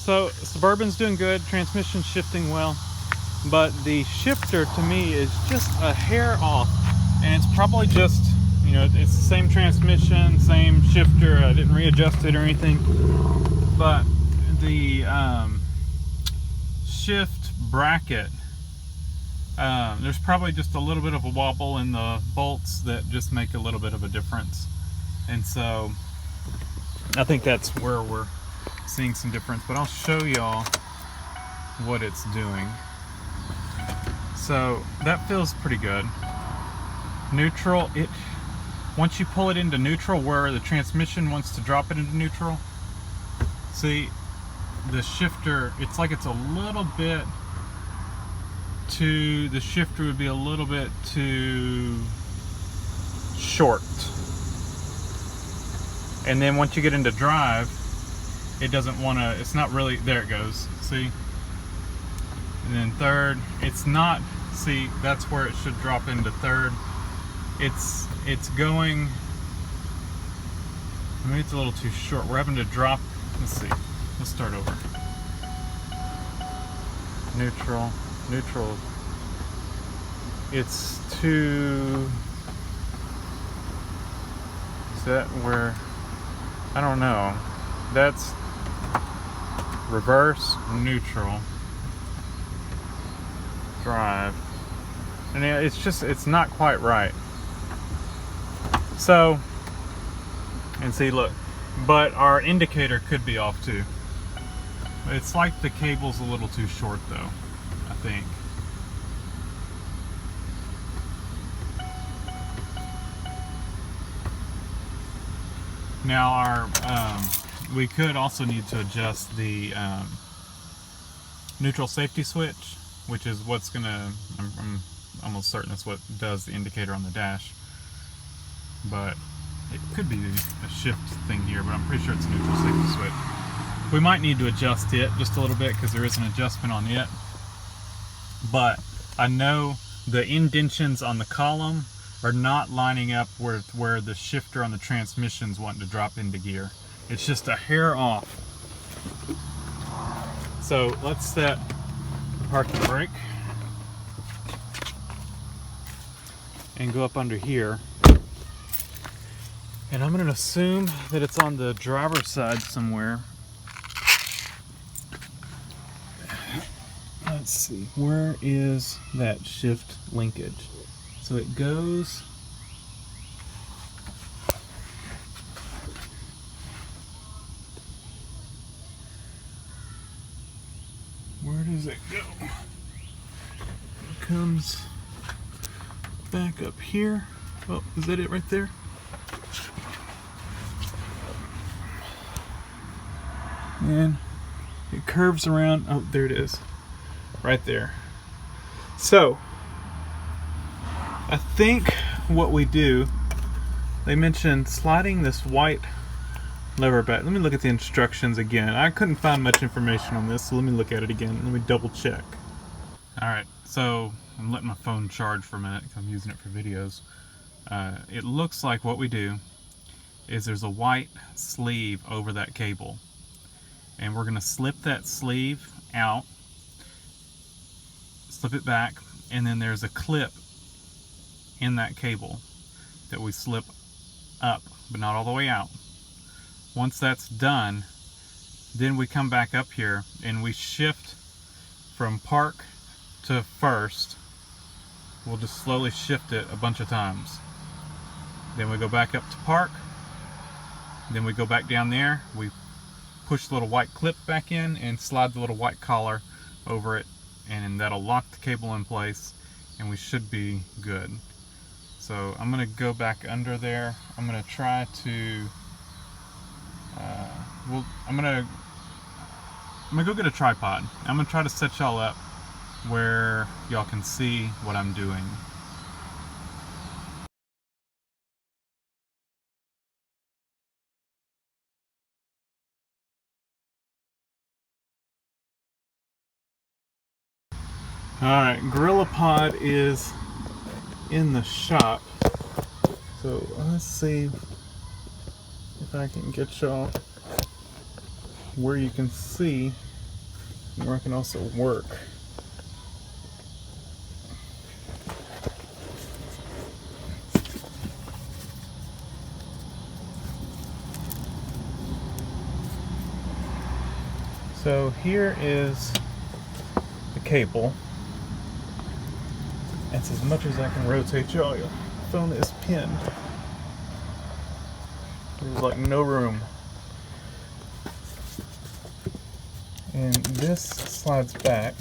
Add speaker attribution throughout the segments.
Speaker 1: So Suburban's doing good, transmission's shifting well, but the shifter to me is just a hair off, and it's probably just, you know, it's the same transmission, same shifter. I didn't readjust it or anything, but the shift bracket, there's probably just a little bit of a wobble in the bolts that just make a little bit of a difference, and so I think that's where we're seeing some difference, but I'll show y'all what it's doing. So that feels pretty good. Neutral, once you pull it into neutral, where the transmission wants to drop it into neutral, see the shifter, it's like it's a little bit too, the shifter would be a little bit too short. And then once you get into drive, it doesn't want to, it's not really, there it goes, see? And then third, it's not, see, that's where it should drop into third. It's going, maybe it's a little too short. We're having to drop, let's see, let's start over. Neutral, neutral. It's too, is that where, I don't know. That's reverse, neutral, drive, and it's just, it's not quite right. So, and see, look, but our indicator could be off too. It's like the cable's a little too short though, I think. Now our, we could also need to adjust the neutral safety switch, which is what's gonna, I'm almost certain that's what does the indicator on the dash, but it could be a shift thing here, but I'm pretty sure it's a neutral safety switch. We might need to adjust it just a little bit because there is an adjustment on it, but I know the indentions on the column are not lining up with where the shifter on the transmission's wanting to drop into gear. It's just a hair off. So let's set the parking brake and go up under here. And I'm going to assume that it's on the driver's side somewhere. Let's see, where is that shift linkage? So it goes, where does it go? It comes back up here. Oh, is that it right there? And it curves around. Oh, there it is. Right there. So I think what we do, they mentioned sliding this white lever back. Let me look at the instructions again. I couldn't find much information on this, so let me look at it again. Let me double check. Alright, so I'm letting my phone charge for a minute because I'm using it for videos. It looks like what we do is there's a white sleeve over that cable. And we're going to slip that sleeve out, slip it back, and then there's a clip in that cable that we slip up, but not all the way out. Once that's done, then we come back up here and we shift from park to first. We'll just slowly shift it a bunch of times. Then we go back up to park. Then we go back down there. We push the little white clip back in and slide the little white collar over it, and that'll lock the cable in place, and we should be good. So I'm going to go back under there. I'm going to try to, I'm going to go get a tripod. I'm going to try to set y'all up where y'all can see what I'm doing. Alright, GorillaPod is in the shop. So let's see if I can get y'all where you can see where I can also work. So here is the cable. That's as much as I can rotate y'all. Your phone is pinned. There's like no room. And this slides back.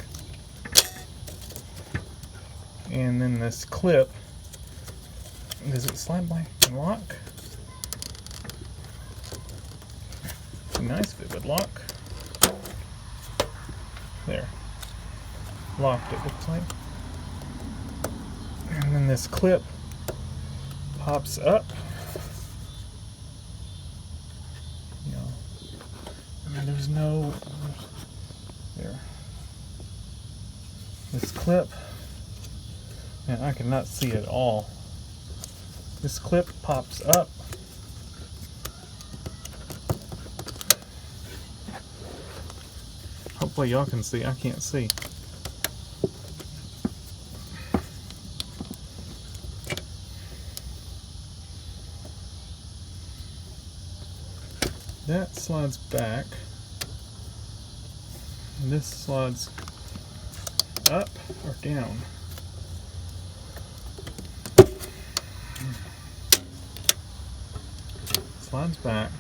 Speaker 1: And then this clip, does it slide by and lock? It'd be nice if it would lock. There. Locked, it looks like. And then this clip pops up. You know, I mean, there's no... There. This clip, and I cannot see it at all. This clip pops up. Hopefully y'all can see. I can't see. That slides back. And this slides up or down. Slides back.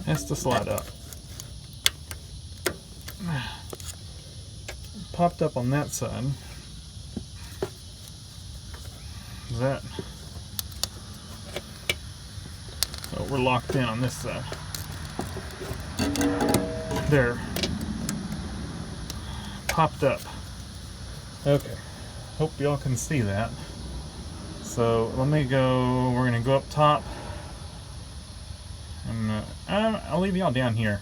Speaker 1: Has to slide up. Popped up on that side. That. Oh, we're locked in on this side. There. Popped up. Okay. Hope y'all can see that. So let me go. We're gonna go up top. I'll leave y'all down here.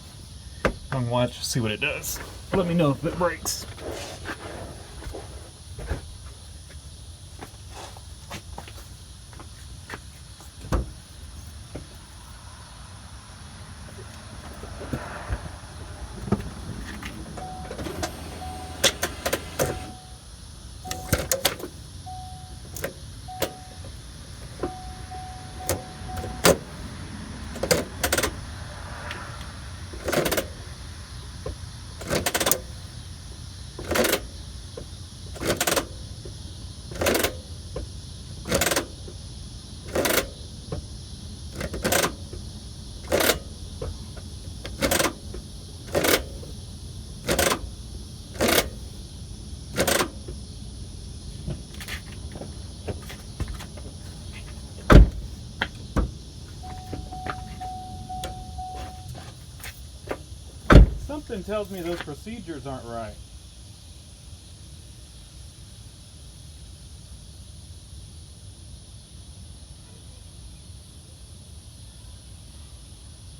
Speaker 1: I can watch, see what it does. Let me know if it breaks. Something tells me those procedures aren't right.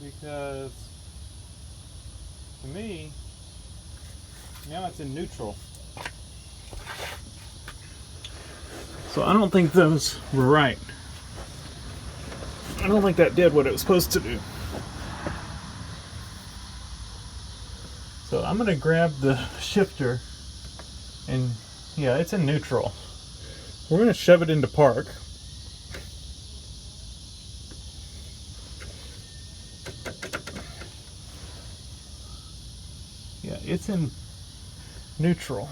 Speaker 1: Because to me, now it's in neutral. So I don't think those were right. I don't think that did what it was supposed to do. So I'm going to grab the shifter and yeah, it's in neutral. We're going to shove it into park. Yeah, it's in neutral.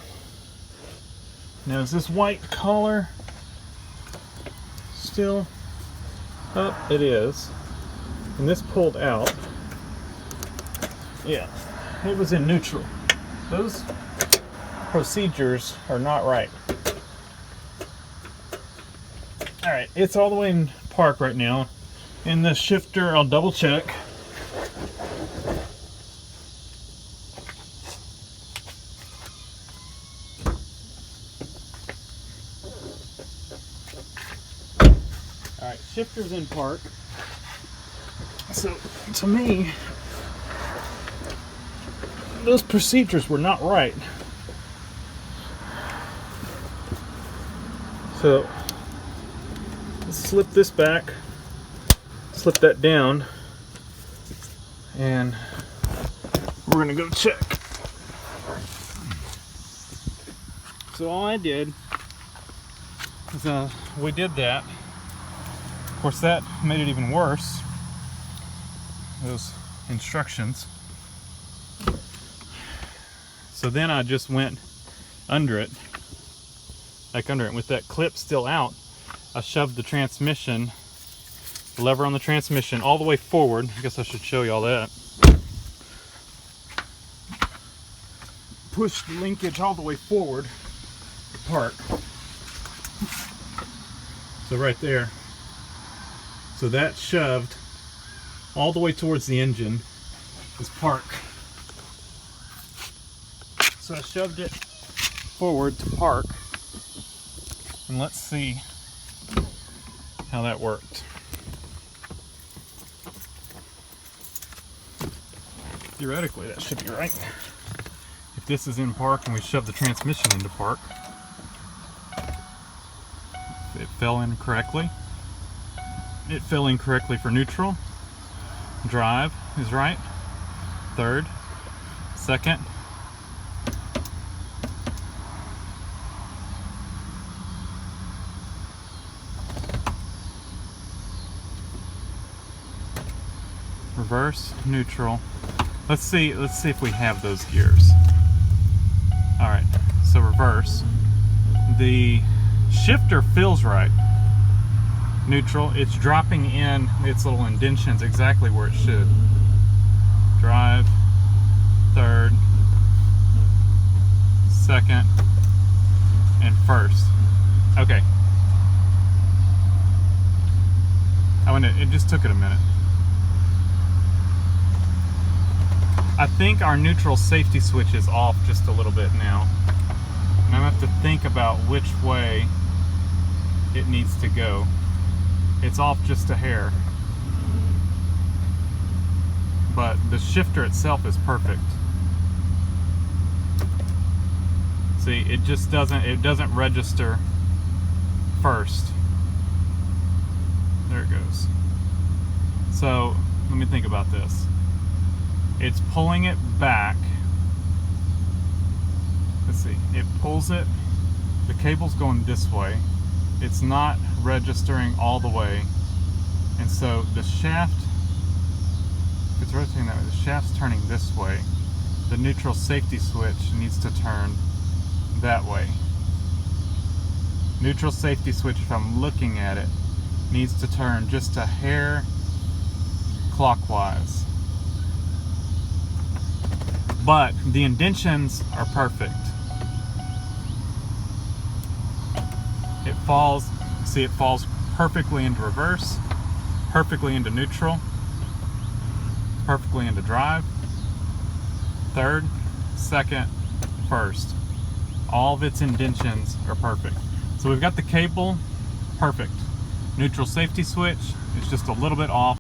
Speaker 1: Now is this white collar still up? It is. And this pulled out. Yeah. It was in neutral. Those procedures are not right. Alright, it's all the way in park right now. In the shifter, I'll double check. Alright, shifter's in park. So, to me, those procedures were not right. So let's slip this back, slip that down, and we're gonna go check. So all I did is we did that. Of course, that made it even worse. Those instructions. So then I just went under it, like under it, with that clip still out. I shoved the transmission, the lever on the transmission, all the way forward. I guess I should show you all that. Pushed the linkage all the way forward to park. So right there. So that shoved all the way towards the engine is park. So I shoved it forward to park, and let's see how that worked. Theoretically, that should be right. If this is in park and we shove the transmission into park, it fell in correctly. It fell in correctly for neutral. Drive is right. Third, second, reverse, neutral. Let's see if we have those gears. All right, so reverse. The shifter feels right. Neutral, it's dropping in its little indentions exactly where it should. Drive, third, second, and first. Okay. It just took it a minute. I think our neutral safety switch is off just a little bit now. And I'm gonna have to think about which way it needs to go. It's off just a hair. But the shifter itself is perfect. See, it just doesn't register first. There it goes. So, let me think about this. It's pulling it back. Let's see, it pulls it, the cable's going this way. It's not registering all the way. And so the shaft, if it's rotating that way, the shaft's turning this way. The neutral safety switch needs to turn that way. Neutral safety switch, if I'm looking at it, needs to turn just a hair clockwise. But the indentions are perfect. It falls, see, it falls perfectly into reverse, perfectly into neutral, perfectly into drive, third, second, first. All of its indentions are perfect. So we've got the cable perfect. Neutral safety switch is just a little bit off.